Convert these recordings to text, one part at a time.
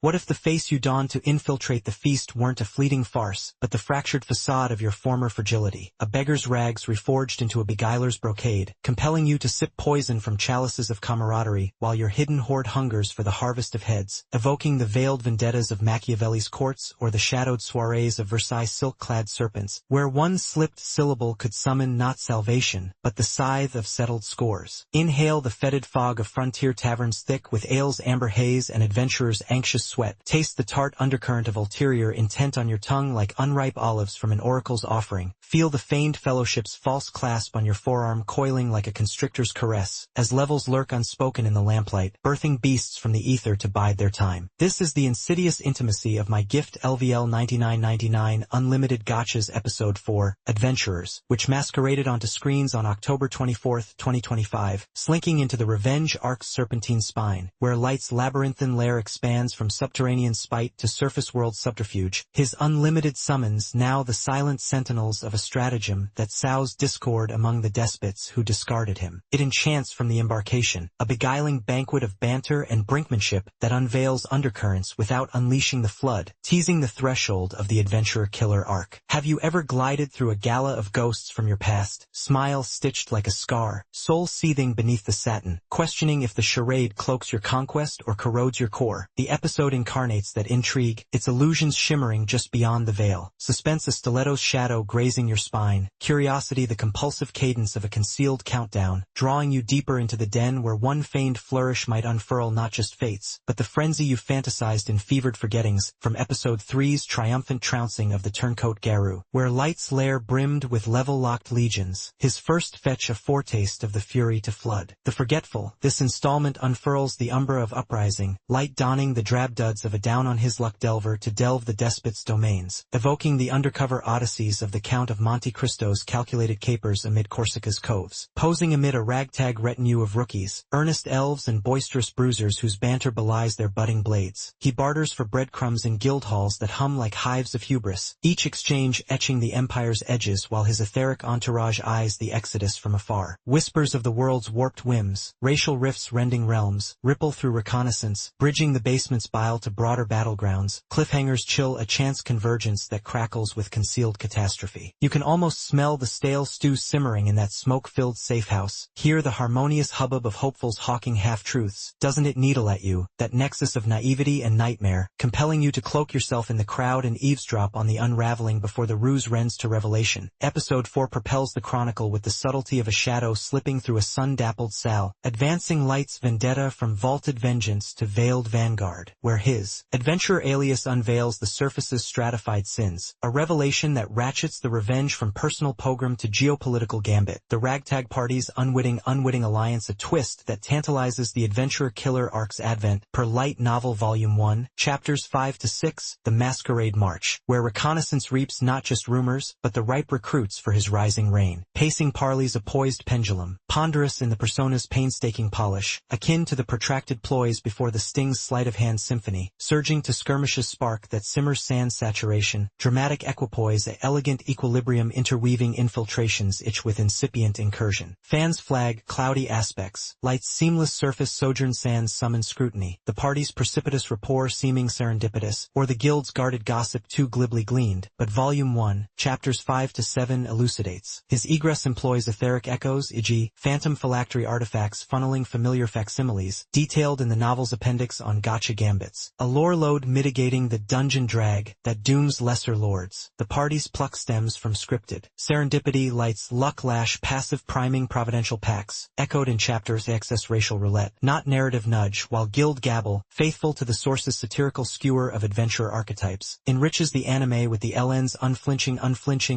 What if the face you donned to infiltrate the feast weren't a fleeting farce, but the fractured facade of your former fragility, a beggar's rags reforged into a beguiler's brocade, compelling you to sip poison from chalices of camaraderie while your hidden hoard hungers for the harvest of heads, evoking the veiled vendettas of Machiavelli's courts or the shadowed soirees of Versailles' silk-clad serpents, where one slipped syllable could summon not salvation, but the scythe of settled scores. Inhale the fetid fog of frontier taverns thick with ale's amber haze and adventurer's anxious sweat. Taste the tart undercurrent of ulterior intent on your tongue like unripe olives from an oracle's offering. Feel the feigned fellowship's false clasp on your forearm coiling like a constrictor's caress, as levels lurk unspoken in the lamplight, birthing beasts from the ether to bide their time. This is the insidious intimacy of my gift LVL 99.99 Unlimited Gacha's Episode 4, Adventurers, which masqueraded onto screens on October 24, 2025, slinking into the revenge arc's serpentine spine, where Light's labyrinthine lair expands from subterranean spite to surface world subterfuge, his unlimited summons now the silent sentinels of a stratagem that sows discord among the despots who discarded him. It enchants from the embarkation, a beguiling banquet of banter and brinkmanship that unveils undercurrents without unleashing the flood, teasing the threshold of the adventurer-killer arc. Have you ever glided through a gala of ghosts from your past, smile stitched like a scar, soul seething beneath the satin, questioning if the charade cloaks your conquest or corrodes your core? The episode incarnates that intrigue, its illusions shimmering just beyond the veil, suspense a stiletto's shadow grazing your spine, curiosity the compulsive cadence of a concealed countdown, drawing you deeper into the den where one feigned flourish might unfurl not just fates, but the frenzy you fantasized in fevered forgettings, from Episode 3's triumphant trouncing of the turncoat Garu, where Light's lair brimmed with level-locked legions, his first fetch a foretaste of the fury to flood. The forgetful, this installment unfurls the umbra of uprising, Light donning the drab duds of a down-on-his-luck delver to delve the despot's domains, evoking the undercover odysseys of the Count of Monte Cristo's calculated capers amid Corsica's coves. Posing amid a ragtag retinue of rookies, earnest elves and boisterous bruisers whose banter belies their budding blades, he barters for breadcrumbs in guild halls that hum like hives of hubris, each exchange etching the empire's edges while his etheric entourage eyes the exodus from afar. Whispers of the world's warped whims, racial rifts rending realms, ripple through reconnaissance, bridging the basement's bile to broader battlegrounds, cliffhangers chill a chance convergence that crackles with concealed catastrophe. You can almost smell the stale stew simmering in that smoke-filled safehouse, hear the harmonious hubbub of hopefuls hawking half-truths. Doesn't it needle at you, that nexus of naivety and nightmare, compelling you to cloak yourself in the crowd and eavesdrop on the unraveling before the ruse rends to revelation? Episode 4 propels the chronicle with the subtlety of a shadow slipping through a sun-dappled sail, advancing Light's vendetta from vaulted vengeance to veiled vanguard, where his adventurer alias unveils the surface's stratified sins, a revelation that ratchets the revenge from personal pogrom to geopolitical gambit, the ragtag party's unwitting alliance a twist that tantalizes the adventurer-killer arc's advent, per Light Novel Volume 1, Chapters 5 to 6, The Masquerade March, where reconnaissance reaps not just rumors, but the ripe recruits for his rising reign. Pacing parleys a poised pendulum, ponderous in the persona's painstaking polish, akin to the protracted ploys before the Sting's sleight-of-hand symphony, surging to skirmishes spark that simmers sand saturation, dramatic equipoise a elegant equilibrium interweaving infiltrations itch with incipient incursion. Fans flag cloudy aspects, Light's seamless surface sojourn sands summon scrutiny, the party's precipitous rapport seeming serendipitous, or the guild's guarded gossip too glibly gleaned, but Volume 1, Chapters 5 to 7 elucidates. His egress employs etheric echoes, e.g., phantom phylactery artifacts funneling familiar facsimiles, detailed in the novel's appendix on gacha gambits. A lore load mitigating the dungeon drag that dooms lesser lords. The party's pluck stems from scripted serendipity, Light's luck lash passive priming providential packs, echoed in Chapters excess racial roulette, not narrative nudge, while guild gabble, faithful to the source's satirical skewer of adventurer archetypes, enriches the anime with the LN's unflinching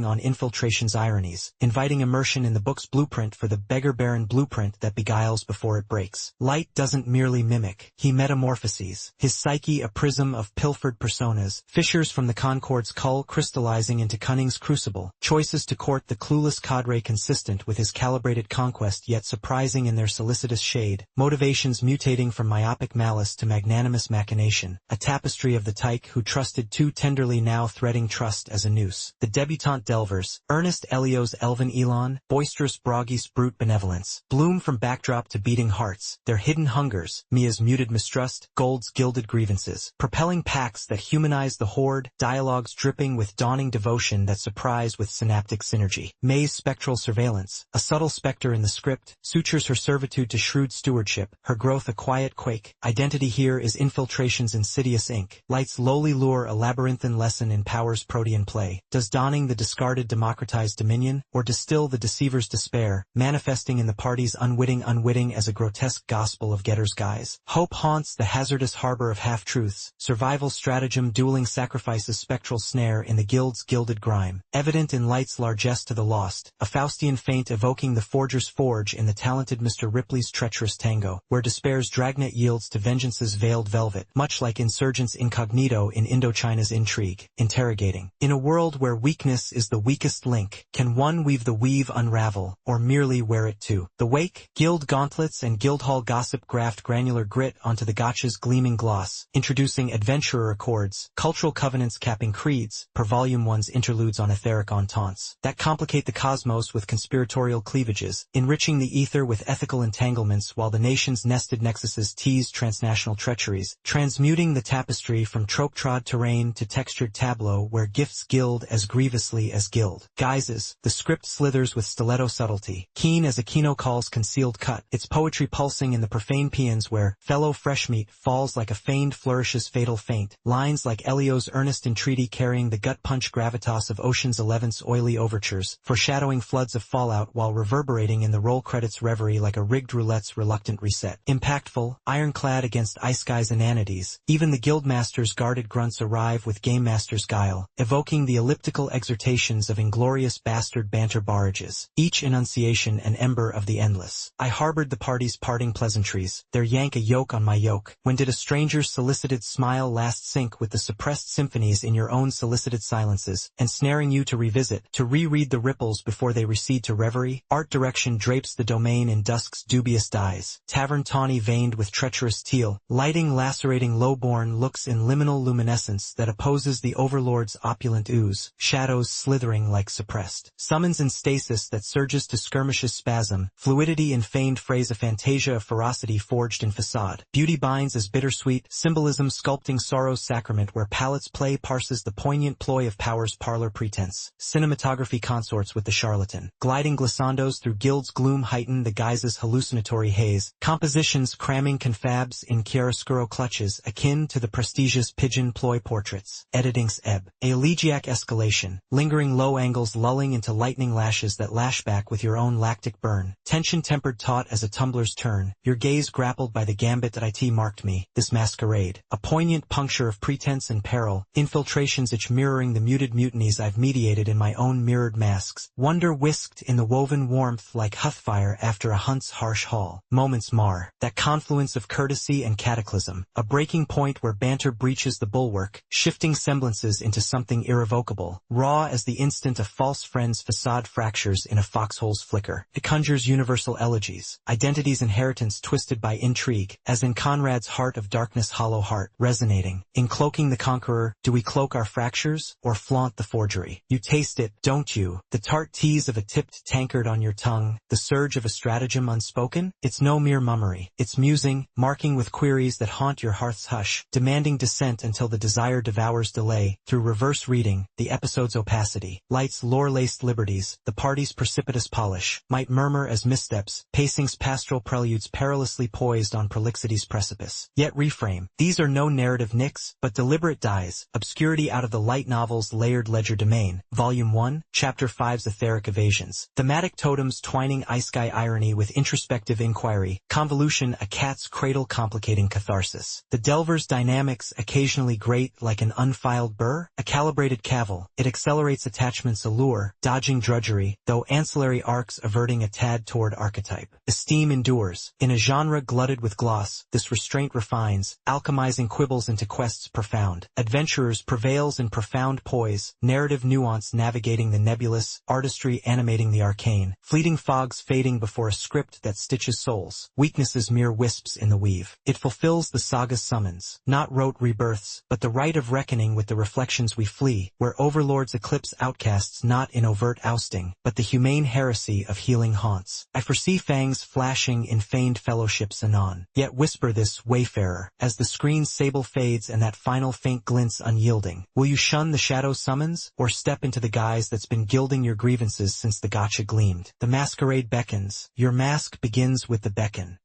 on infiltration's ironies, inviting immersion in the book's blueprint for the beggar-baron blueprint that beguiles before it breaks. Light doesn't merely mimic, he metamorphoses, his psyche a prism of pilfered personas, fissures from the Concord's cull crystallizing into cunning's crucible, choices to court the clueless cadre consistent with his calibrated conquest yet surprising in their solicitous shade, motivations mutating from myopic malice to magnanimous machination, a tapestry of the tyke who trusted too tenderly now threading trust as a noose. The debutante delvers, earnest Elio's elven Elon, boisterous Broggy's brute benevolence, bloom from backdrop to beating hearts, their hidden hungers, Mia's muted mistrust, Gold's gilded grievances, propelling pacts that humanize the horde, dialogues dripping with dawning devotion that surprise with synaptic synergy. May's spectral surveillance, a subtle specter in the script, sutures her servitude to shrewd stewardship, her growth a quiet quake. Identity here is infiltration's insidious ink. Light's lowly lure a labyrinthine lesson in power's protean play. Does donning the discarded democratize dominion, or distill the deceiver's despair, manifesting in the party's unwitting as a grotesque gospel of Getter's guise? Hope haunts the hazardous harbor of half-truths, survival stratagem dueling sacrifices spectral snare in the guild's gilded grime. Evident in Light's largesse to the lost, a Faustian feint evoking the forger's forge in the talented Mr. Ripley's treacherous tango, where despair's dragnet yields to vengeance's veiled velvet, much like insurgents incognito in Indochina's intrigue, interrogating. In a world where weakness is the weakest link, can one weave the weave unravel, or merely wear it too? The Wake, guild gauntlets and guildhall gossip graft granular grit onto the gacha's gleaming gloss, introducing adventurer accords, cultural covenants capping creeds, per volume 1's interludes on etheric ententes, that complicate the cosmos with conspiratorial cleavages, enriching the ether with ethical entanglements while the nation's nested nexuses tease transnational treacheries, transmuting the tapestry from trope-trod terrain to textured tableau where gifts gild as grievously as gild. Guises, the script slithers with stiletto subtlety, keen as a kino call's concealed cut, its poetry pulsing in the profane paeans where fellow fresh meat falls like a feigned flourishes fatal feint, lines like Elio's earnest entreaty carrying the gut-punch gravitas of Ocean's 11's oily overtures, foreshadowing floods of fallout while reverberating in the roll credits reverie like a rigged roulette's reluctant reset. Impactful, ironclad against Ice-Guy's inanities, even the guildmaster's guarded grunts arrive with Game Master's guile, evoking the elliptical exhortations of inglorious bastard banter barrages, each enunciation an ember of the endless. I harbored the party's parting pleasantries, their yank a yoke on my yoke. When did a stranger's solicited smile last sync with the suppressed symphonies in your own solicited silences, ensnaring you to revisit, to reread the ripples before they recede to reverie? Art direction drapes the domain in dusk's dubious dyes, tavern tawny veined with treacherous teal, lighting lacerating lowborn looks in liminal luminescence that opposes the overlord's opulent ooze, shadows slithering like suppressed summons in stasis that surges to skirmishes spasm, fluidity in feigned phrase a fantasia of ferocity forged in facade. Beauty binds as bittersweet, symbolism sculpting sorrow's sacrament where palettes play parses the poignant ploy of power's parlor pretense. Cinematography consorts with the charlatan. Gliding glissandos through guild's gloom heighten the guise's hallucinatory haze, compositions cramming confabs in chiaroscuro clutches akin to the prestigious pigeon ploy portraits. Editing's ebb. A elegiac escalation, lingering low angles lulling into lightning lashes that lash back with your own lactic burn. Tension tempered taut as a tumbler's turn, your gaze grappled by the gambit that it marked me, this masquerade. A poignant puncture of pretense and peril, infiltrations itch mirroring the muted mutinies I've mediated in my own mirrored masks. Wonder whisked in the woven warmth like huthfire after a hunt's harsh haul. Moments mar, that confluence of courtesy and cataclysm, a breaking point where banter breaches the bulwark, shifting semblances into something irrevocable, raw as the instant a false friend's facade fractures in a foxhole's flicker. It conjures universal elegies, identity's inheritance twisted by intrigue, as in Conrad's Heart of Darkness hollow heart, resonating. In Cloaking the Conqueror, do we cloak our fractures, or flaunt the forgery? You taste it, don't you? The tart tease of a tipped tankard on your tongue, the surge of a stratagem unspoken? It's no mere mummery. It's musing, marking with queries that haunt your hearth's hush, demanding dissent until the desire devours delay, through reverse reading, the episode's opacity. Light's lore-laced liberties, the party's precipitous polish, might murmur as missteps, pacing's pastoral preludes perilously poised on prolixity's precipice. Yet reframe. These are no narrative nicks, but deliberate dies, obscurity out of the light novel's layered ledger domain. Volume 1, Chapter 5's etheric evasions. Thematic totems twining Ice-Guy irony with introspective inquiry, convolution a cat's cradle complicating catharsis. The Delver's dynamics occasionally grate like an unfiled burr, a calibrated cavil. It accelerates attachment's allure, dodging drudgery, though ancillary arcs averting a tad toward archetype. Esteem endures. In a genre glutted with gloss, this restraint refines, alchemizing quibbles into quests profound. Adventurers prevails in profound poise, narrative nuance navigating the nebulous, artistry animating the arcane, fleeting fogs fading before a script that stitches souls, weaknesses mere wisps in the weave. It fulfills the saga's summons, not rote rebirths, but the rite of reckoning with the reflections we flee, where overlords eclipse outcasts not in overt ousting, but the humane heresy of healing haunts. I foresee fangs flashing in feigned fellowships anon, yet whisper this, wayfarer, as the the screen's sable fades and that final faint glints unyielding. Will you shun the shadow summons, or step into the guise that's been gilding your grievances since the gacha gleamed? The masquerade beckons. Your mask begins with the beckon.